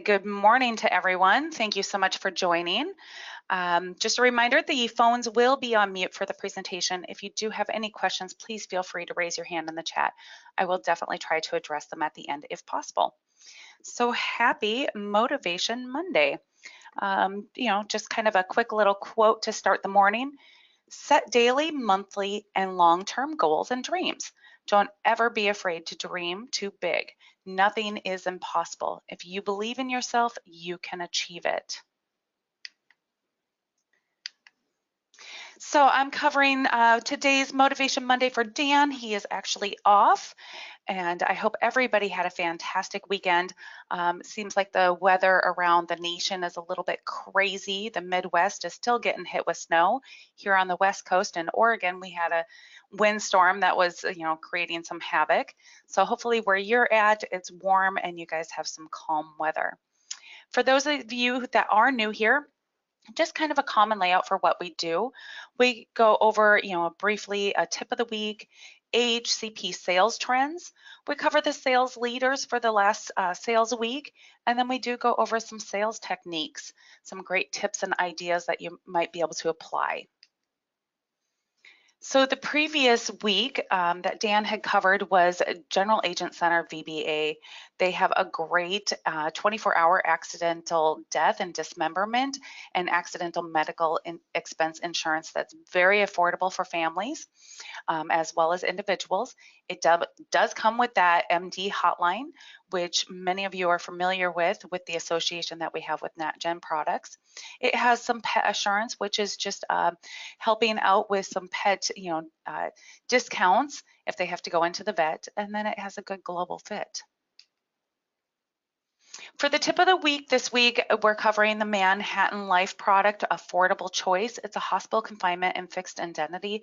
Good morning to everyone. Thank you so much for joining. Just a reminder, the phones will be on mute for the presentation. If you do have any questions, please feel free to raise your hand in the chat. I will definitely try to address them at the end if possible. So happy Motivation Monday. Just kind of a quick little quote to start the morning. Set daily, monthly, and long-term goals and dreams. Don't ever be afraid to dream too big. Nothing is impossible. If you believe in yourself, you can achieve it. So I'm covering today's Motivation Monday for Dan. He is actually off, and I hope everybody had a fantastic weekend. Seems like the weather around the nation is a little bit crazy. The Midwest is still getting hit with snow. Here on the West Coast in Oregon, we had a windstorm that was, creating some havoc. So hopefully where you're at, it's warm and you guys have some calm weather. For those of you that are new here, just kind of a common layout for what we do. We go over, briefly a tip of the week, AHCP sales trends. We cover the sales leaders for the last sales week, and then we do go over some sales techniques, some great tips and ideas that you might be able to apply. So the previous week that Dan had covered was General Agent Center VBA. They have a great 24-hour accidental death and dismemberment and accidental medical expense insurance that's very affordable for families as well as individuals. It does come with that MD hotline, which many of you are familiar with the association that we have with NatGen products. It has some pet assurance, which is just helping out with some pet discounts if they have to go into the vet, and then it has a good global fit. For the tip of the week this week, we're covering the Manhattan Life product, Affordable Choice. It's a hospital confinement and fixed indemnity.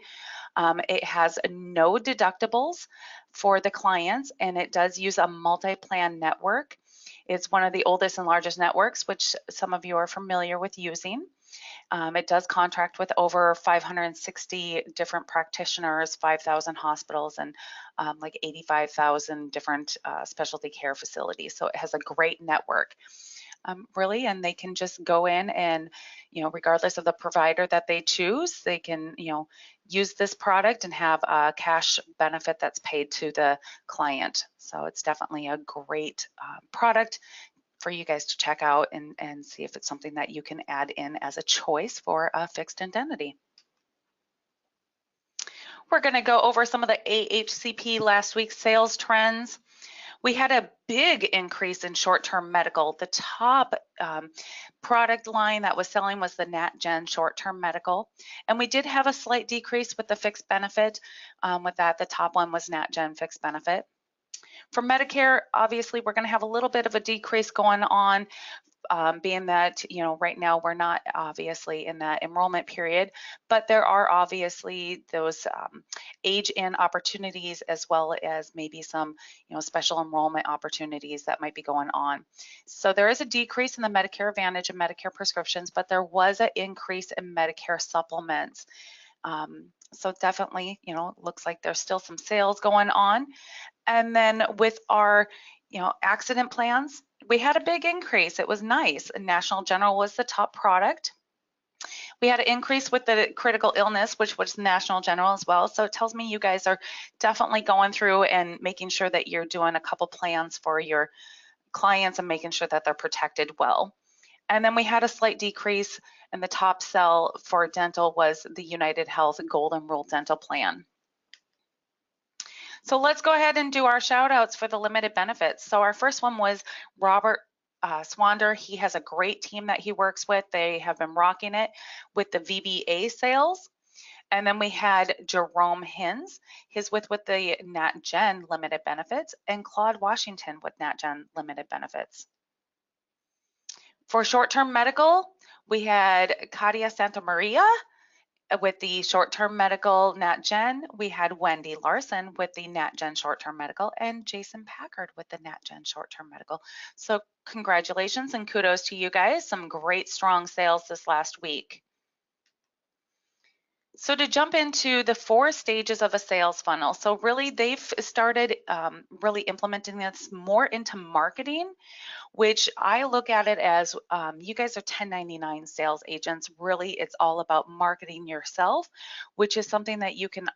It has no deductibles for the clients, and it does use a multi-plan network. It's one of the oldest and largest networks, which some of you are familiar with using. It does contract with over 560 different practitioners, 5,000 hospitals, and like 85,000 different specialty care facilities. So it has a great network, really, and they can just go in and, regardless of the provider that they choose, they can, use this product and have a cash benefit that's paid to the client. So it's definitely a great product for you guys to check out and see if it's something that you can add in as a choice for a fixed indemnity. We're going to go over some of the AHCP last week's sales trends. We had a big increase in short-term medical. The top product line that was selling was the NatGen short-term medical, and we did have a slight decrease with the fixed benefit. With that, the top one was NatGen fixed benefit. For Medicare, obviously, we're going to have a little bit of a decrease going on, being that, right now we're not obviously in that enrollment period, but there are obviously those age-in opportunities as well as maybe some, special enrollment opportunities that might be going on. So there is a decrease in the Medicare Advantage and Medicare prescriptions, but there was an increase in Medicare supplements. So definitely, looks like there's still some sales going on. And then with our, accident plans, we had a big increase. It was nice. National General was the top product. We had an increase with the critical illness, which was National General as well. So it tells me you guys are definitely going through and making sure that you're doing a couple plans for your clients and making sure that they're protected well. And then we had a slight decrease, and the top sell for dental was the United Health Golden Rule Dental Plan. So let's go ahead and do our shout outs for the limited benefits. So our first one was Robert Swander. He has a great team that he works with. They have been rocking it with the VBA sales. And then we had Jerome Hins. He's with the NatGen limited benefits, and Claude Washington with NatGen limited benefits. For short-term medical, we had Katia Santa Maria with the short-term medical NatGen. We had Wendy Larson with the NatGen short-term medical, and Jason Packard with the NatGen short-term medical. So congratulations and kudos to you guys. Some great strong sales this last week. So to jump into the 4 stages of a sales funnel, so really they've started really implementing this more into marketing, which I look at it as you guys are 1099 sales agents. Really, it's all about marketing yourself, which is something that you can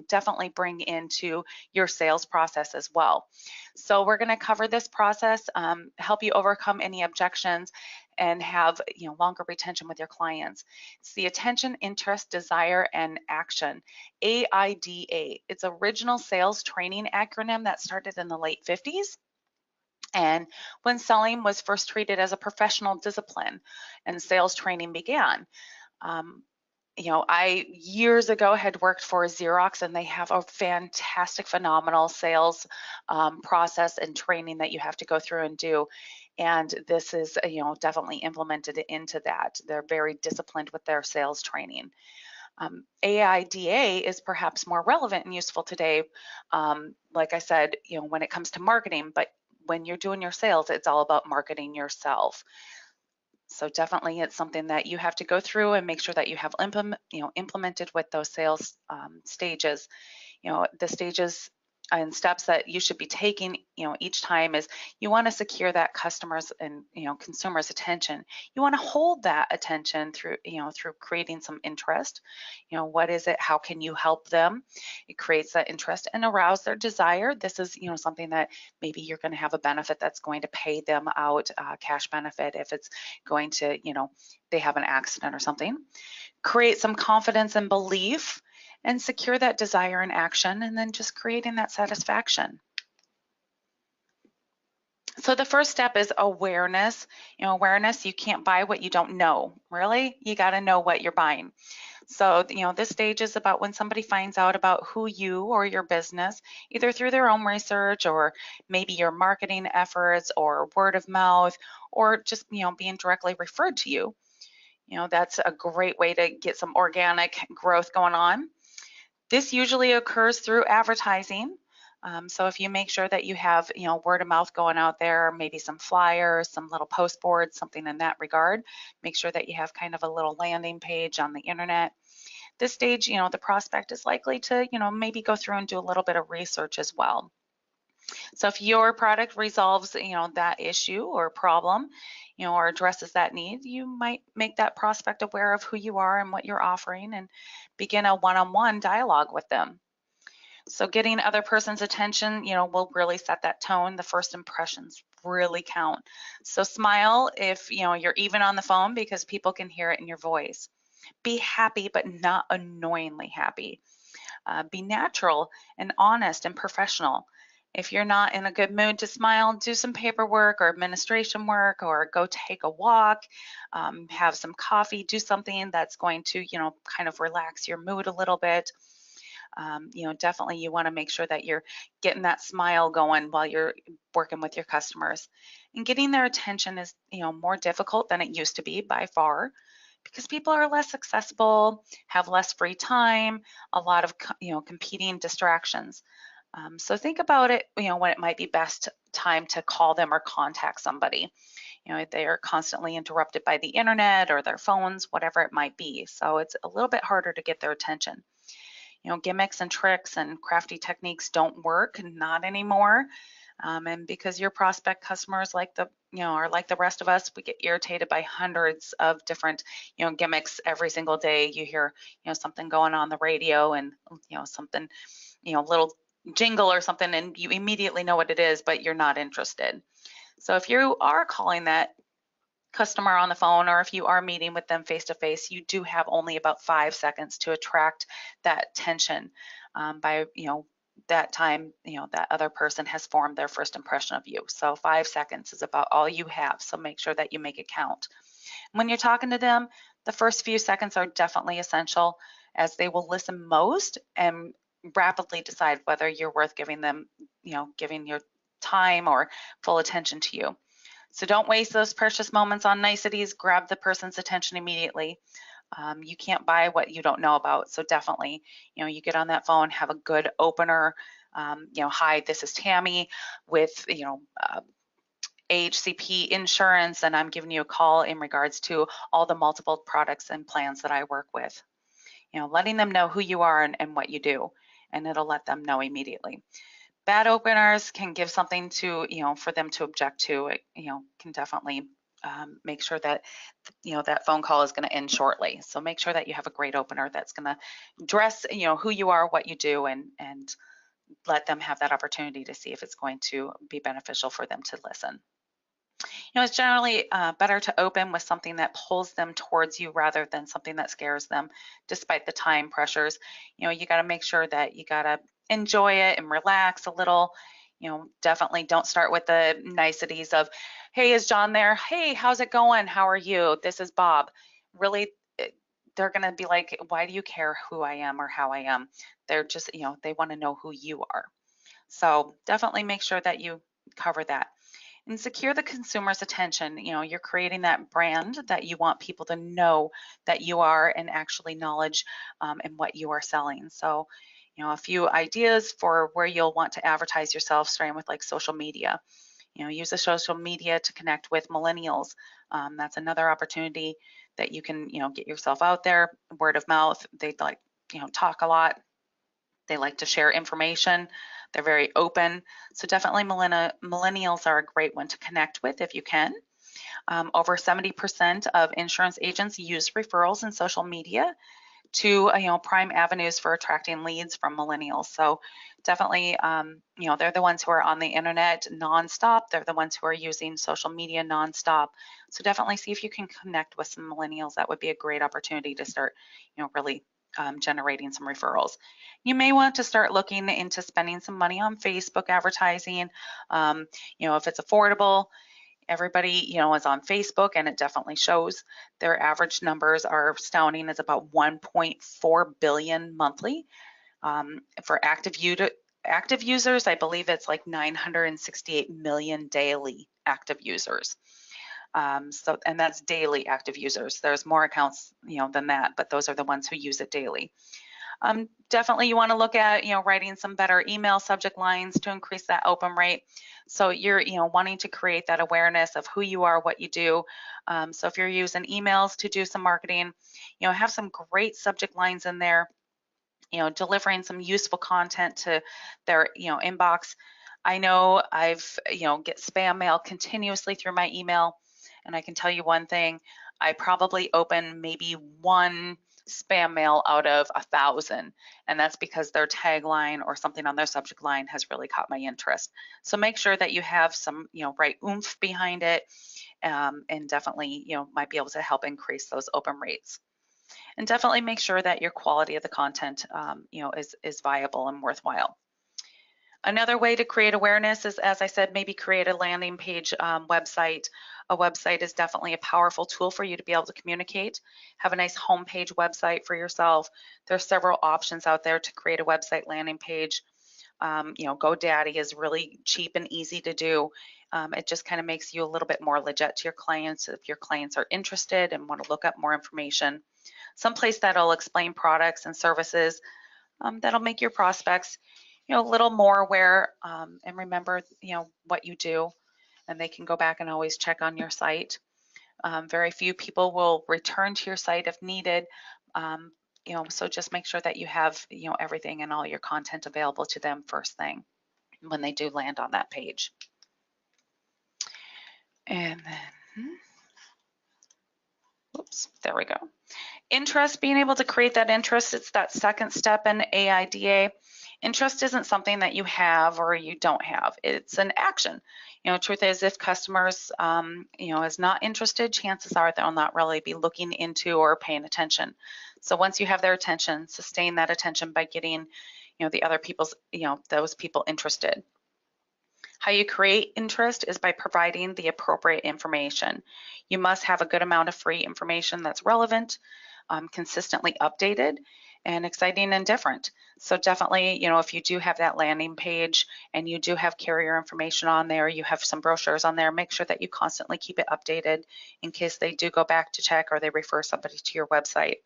definitely bring into your sales process as well. So we're going to cover this process, help you overcome any objections, and have longer retention with your clients. It's the attention, interest, desire, and action, AIDA. It's original sales training acronym that started in the late 50s. And when selling was first treated as a professional discipline and sales training began. Um, I years ago had worked for Xerox, and they have a fantastic, phenomenal sales process and training that you have to go through and do. And this is, definitely implemented into that. They're very disciplined with their sales training. AIDA is perhaps more relevant and useful today, like I said, when it comes to marketing, but when you're doing your sales, it's all about marketing yourself. So definitely it's something that you have to go through and make sure that you have implemented with those sales stages. The stages and steps that you should be taking, each time is you want to secure that customer's and consumers' attention. You want to hold that attention through through creating some interest. What is it? How can you help them? It creates that interest and arouse their desire. This is something that maybe you're going to have a benefit that's going to pay them out, cash benefit if it's going to they have an accident or something. Create some confidence and belief, and secure that desire and action, and then just creating that satisfaction. So the first step is awareness. Awareness, you can't buy what you don't know. Really, you got to know what you're buying. So, this stage is about when somebody finds out about who you or your business, either through their own research or maybe your marketing efforts or word of mouth, or just, being directly referred to you. That's a great way to get some organic growth going on. This usually occurs through advertising. So if you make sure that you have, word of mouth going out there, maybe some flyers, some little post boards, something in that regard, make sure that you have kind of a little landing page on the internet. This stage, the prospect is likely to, maybe go through and do a little bit of research as well. So if your product resolves, that issue or problem, or addresses that need, you might make that prospect aware of who you are and what you're offering and begin a one-on-one dialogue with them. So getting other person's attention, will really set that tone. The first impressions really count. So smile if, you're even on the phone, because people can hear it in your voice. Be happy, but not annoyingly happy. Be natural and honest and professional. If you're not in a good mood to smile, do some paperwork or administration work, or go take a walk, have some coffee, do something that's going to, kind of relax your mood a little bit. Definitely you want to make sure that you're getting that smile going while you're working with your customers. And getting their attention is, more difficult than it used to be by far, because people are less accessible, have less free time, a lot of competing distractions. So think about it, when it might be best time to call them or contact somebody. They are constantly interrupted by the internet or their phones, whatever it might be. So it's a little bit harder to get their attention. Gimmicks and tricks and crafty techniques don't work, not anymore. And because your prospect customers are like the rest of us, we get irritated by hundreds of different, gimmicks every single day. You hear, something going on the radio and, something, little jingle or something, and you immediately know what it is, but you're not interested. So if you are calling that customer on the phone, or if you are meeting with them face to face, you do have only about 5 seconds to attract that attention by, that time, that other person has formed their first impression of you. So 5 seconds is about all you have. So make sure that you make it count. When you're talking to them, the first few seconds are definitely essential, as they will listen most and rapidly decide whether you're worth giving them, giving your time or full attention to you. So don't waste those precious moments on niceties. Grab the person's attention immediately. You can't buy what you don't know about. So definitely, you get on that phone, have a good opener. Hi, this is Tammy with, AHCP insurance, and I'm giving you a call in regards to all the multiple products and plans that I work with. letting them know who you are and what you do, and it'll let them know immediately. Bad openers can give something to, for them to object to. It, can definitely make sure that, that phone call is going to end shortly. So make sure that you have a great opener that's going to address, who you are, what you do, and let them have that opportunity to see if it's going to be beneficial for them to listen. It's generally better to open with something that pulls them towards you rather than something that scares them, despite the time pressures. You got to make sure that you got to enjoy it and relax a little. Definitely don't start with the niceties of, hey, is John there? Hey, how's it going? How are you? This is Bob. Really, they're going to be like, why do you care who I am or how I am? They're just, they want to know who you are. So definitely make sure that you cover that. And secure the consumer's attention. You're creating that brand that you want people to know that you are and actually knowledge and what you are selling. So, a few ideas for where you'll want to advertise yourself, starting with like social media. Use the social media to connect with millennials. That's another opportunity that you can, get yourself out there. Word of mouth. They like, talk a lot. They like to share information. They're very open. So definitely millennials are a great one to connect with if you can. Over 70% of insurance agents use referrals in social media to, prime avenues for attracting leads from millennials. So definitely, they're the ones who are on the internet nonstop. They're the ones who are using social media nonstop. So definitely see if you can connect with some millennials. That would be a great opportunity to start, really generating some referrals. You may want to start looking into spending some money on Facebook advertising. If it's affordable, everybody, is on Facebook, and it definitely shows. Their average numbers are astounding. It's about 1.4 billion monthly. For active users, I believe it's like 968 million daily active users. And that's daily active users. There's more accounts, than that, but those are the ones who use it daily. Definitely you want to look at, writing some better email subject lines to increase that open rate. So you're, wanting to create that awareness of who you are, what you do. So if you're using emails to do some marketing, have some great subject lines in there, delivering some useful content to their, inbox. I know I've, get spam mail continuously through my email. And I can tell you one thing, I probably open maybe one spam mail out of 1,000, and that's because their tagline or something on their subject line has really caught my interest. So make sure that you have some, right oomph behind it, and definitely, might be able to help increase those open rates. And definitely make sure that your quality of the content, is viable and worthwhile. Another way to create awareness is, as I said, maybe create a landing page website. A website is definitely a powerful tool for you to be able to communicate. Have a nice homepage website for yourself. There's several options out there to create a website landing page. GoDaddy is really cheap and easy to do. It just kind of makes you a little bit more legit to your clients if your clients are interested and want to look up more information. Someplace that'll explain products and services, that'll make your prospects a little more aware, and remember, what you do, and they can go back and always check on your site. Very few people will return to your site if needed, so just make sure that you have, everything and all your content available to them first thing when they do land on that page. And then, oops, there we go. Interest, being able to create that interest, it's that second step in AIDA. Interest isn't something that you have or you don't have. It's an action. Truth is, if customers, is not interested, chances are they'll not really be looking into or paying attention. So once you have their attention, sustain that attention by getting, the other people's, those people interested. How you create interest is by providing the appropriate information. You must have a good amount of free information that's relevant, consistently updated, and exciting and different. So definitely, if you do have that landing page and you do have carrier information on there, you have some brochures on there, make sure that you constantly keep it updated in case they do go back to check or they refer somebody to your website.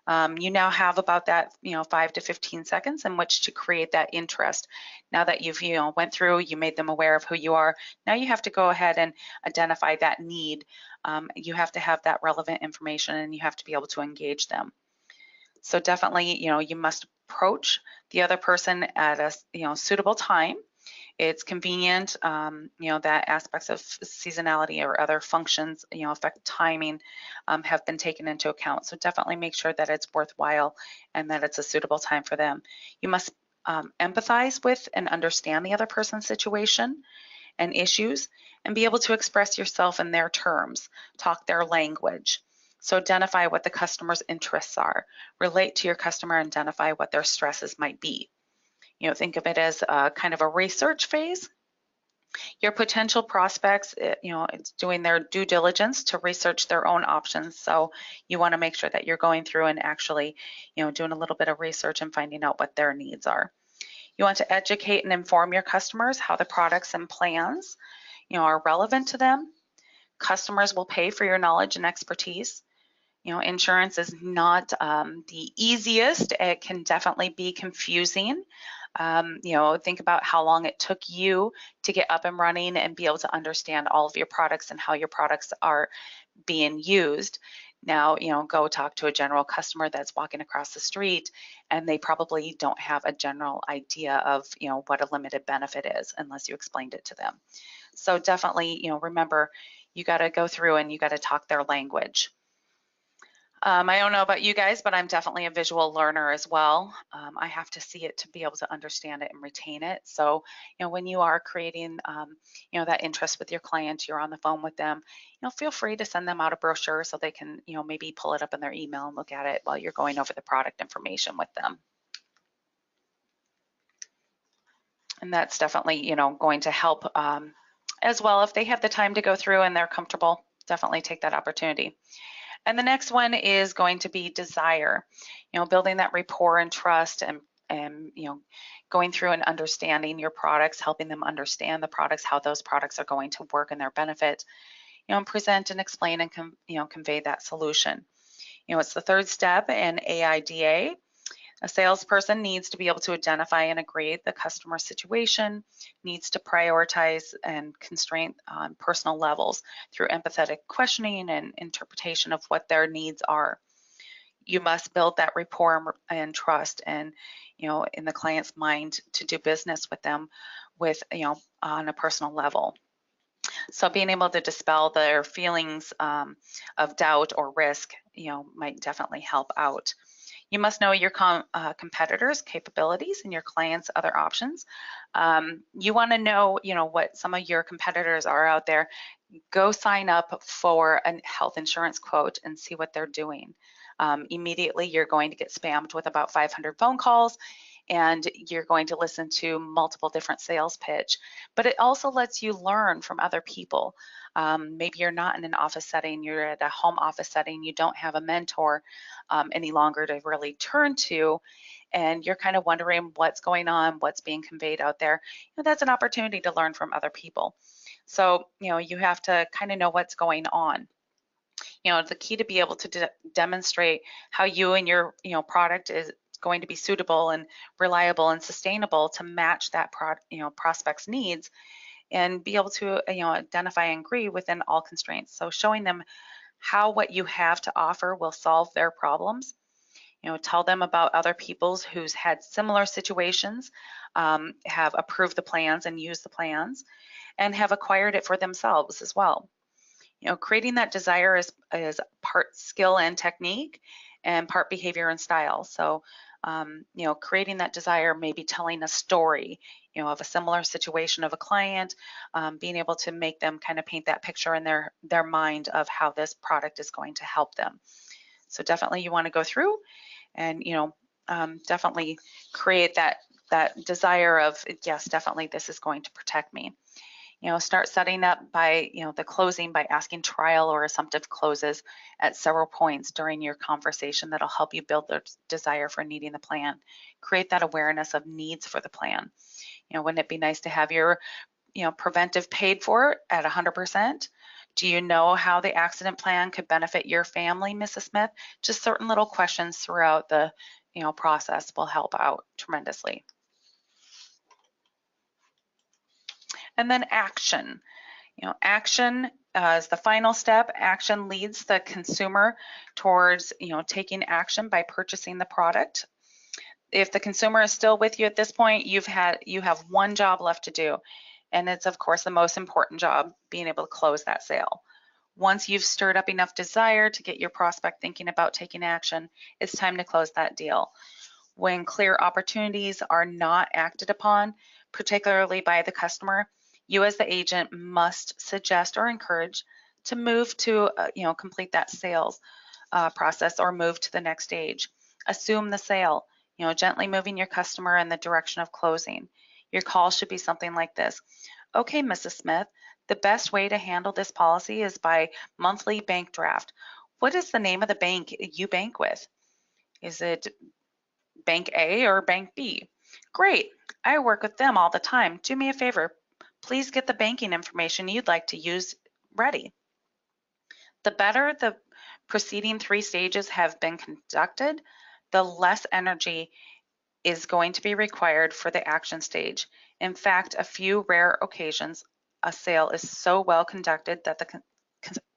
You now have about that, 5 to 15 seconds in which to create that interest. Now that you've, went through, you made them aware of who you are, now you have to go ahead and identify that need. You have to have that relevant information and you have to be able to engage them. So definitely, you must approach the other person at a, suitable time. It's convenient, that aspects of seasonality or other functions, affect timing, have been taken into account. So definitely make sure that it's worthwhile and that it's a suitable time for them. You must empathize with and understand the other person's situation and issues and be able to express yourself in their terms, talk their language. So identify what the customer's interests are, relate to your customer, identify what their stresses might be. Think of it as kind of a research phase. Your potential prospects, it's doing their due diligence to research their own options. So you want to make sure that you're going through and actually, doing a little bit of research and finding out what their needs are. You want to educate and inform your customers how the products and plans, are relevant to them. Customers will pay for your knowledge and expertise. Insurance is not the easiest. It can definitely be confusing. Think about how long it took you to get up and running and be able to understand all of your products and how your products are being used. Now, go talk to a general customer that's walking across the street and they probably don't have a general idea of, what a limited benefit is unless you explained it to them. So definitely, remember, you got to go through and you got to talk their language. I don't know about you guys, but I'm definitely a visual learner as well. I have to see it to be able to understand it and retain it. So, when you are creating, that interest with your client, you're on the phone with them, feel free to send them out a brochure so they can, maybe pull it up in their email and look at it while you're going over the product information with them. And that's definitely, going to help as well. If they have the time to go through and they're comfortable, definitely take that opportunity. And the next one is going to be desire, building that rapport and trust and going through and understanding your products, helping them understand the products, how those products are going to work and their benefit, and present and explain and convey that solution. It's the third step in AIDA. A salesperson needs to be able to identify and agree the customer situation, needs to prioritize and constrain on personal levels through empathetic questioning and interpretation of what their needs are. You must build that rapport and trust and, in the client's mind to do business with them with, on a personal level. So being able to dispel their feelings of doubt or risk, might definitely help out. You must know your competitors' capabilities and your clients' other options. You want to know, what some of your competitors are out there. Go sign up for a health insurance quote and see what they're doing. Immediately, you're going to get spammed with about 500 phone calls, and you're going to listen to multiple different sales pitch. But it also lets you learn from other people. Maybe you're not in an office setting, you're at a home office setting, you don't have a mentor any longer to really turn to, and you're kind of wondering what's going on, what's being conveyed out there. That's an opportunity to learn from other people. So, you have to kind of know what's going on. The key to be able to demonstrate how you and your, product is going to be suitable and reliable and sustainable to match that prospect's needs and be able to identify and agree within all constraints. So showing them how what you have to offer will solve their problems. Tell them about other people's who's had similar situations, have approved the plans and used the plans, and have acquired it for themselves as well. Creating that desire is part skill and technique and part behavior and style. So, creating that desire, maybe telling a story, of a similar situation of a client, being able to make them kind of paint that picture in their mind of how this product is going to help them. So definitely you want to go through and, definitely create that desire of, yes, definitely this is going to protect me. Start setting up by, the closing by asking trial or assumptive closes at several points during your conversation that'll help you build the desire for needing the plan. Create that awareness of needs for the plan. Wouldn't it be nice to have your, preventive paid for at 100%? Do you know how the accident plan could benefit your family, Mrs. Smith? Just certain little questions throughout the, process will help out tremendously. And then action. Action as the final step, action leads the consumer towards, taking action by purchasing the product. If the consumer is still with you at this point, you have one job left to do, and it's of course the most important job, being able to close that sale. Once you've stirred up enough desire to get your prospect thinking about taking action, it's time to close that deal. When clear opportunities are not acted upon, particularly by the customer, you as the agent must suggest or encourage to move to, complete that sales process or move to the next stage. Assume the sale, gently moving your customer in the direction of closing. Your call should be something like this. Okay, Mrs. Smith, the best way to handle this policy is by monthly bank draft. What is the name of the bank you bank with? Is it Bank A or Bank B? Great, I work with them all the time. Do me a favor, please get the banking information you'd like to use ready. The better the preceding 3 stages have been conducted, the less energy is going to be required for the action stage. In fact, a few rare occasions, a sale is so well conducted that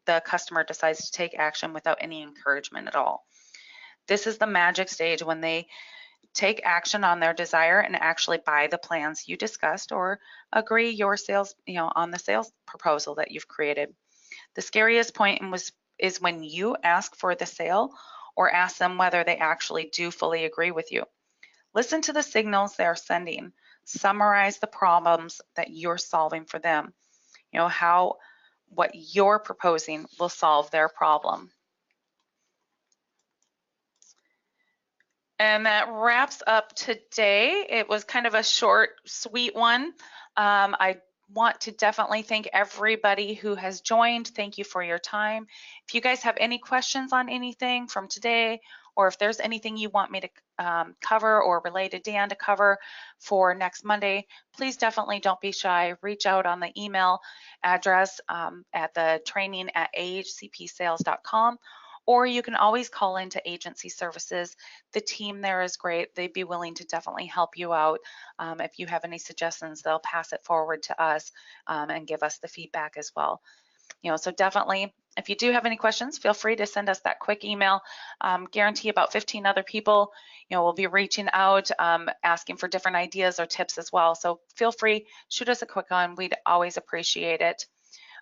the customer decides to take action without any encouragement at all. This is the magic stage when they take action on their desire and actually buy the plans you discussed or agree your sales, on the sales proposal that you've created. The scariest point is when you ask for the sale or ask them whether they actually do fully agree with you. Listen to the signals they're sending. Summarize the problems that you're solving for them. What you're proposing will solve their problem. And that wraps up today. It was kind of a short, sweet one. I want to definitely thank everybody who has joined. Thank you for your time. If you guys have any questions on anything from today, or if there's anything you want me to cover or relay to Dan to cover for next Monday, please definitely don't be shy. Reach out on the email address at the training at ahcpsales.com. Or you can always call into agency services. The team there is great. They'd be willing to definitely help you out. If you have any suggestions, they'll pass it forward to us and give us the feedback as well. So definitely, if you do have any questions, feel free to send us that quick email. Guarantee about 15 other people, will be reaching out, asking for different ideas or tips as well. So feel free, shoot us a quick one. We'd always appreciate it.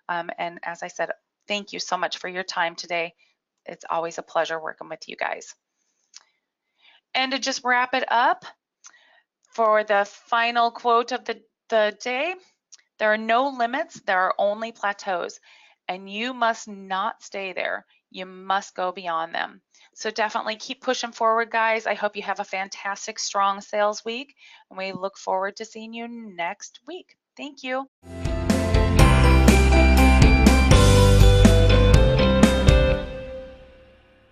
And as I said, thank you so much for your time today. It's always a pleasure working with you guys. And to just wrap it up, for the final quote of the day, there are no limits, there are only plateaus, and you must not stay there. You must go beyond them. So definitely keep pushing forward, guys. I hope you have a fantastic, strong sales week, and we look forward to seeing you next week. Thank you.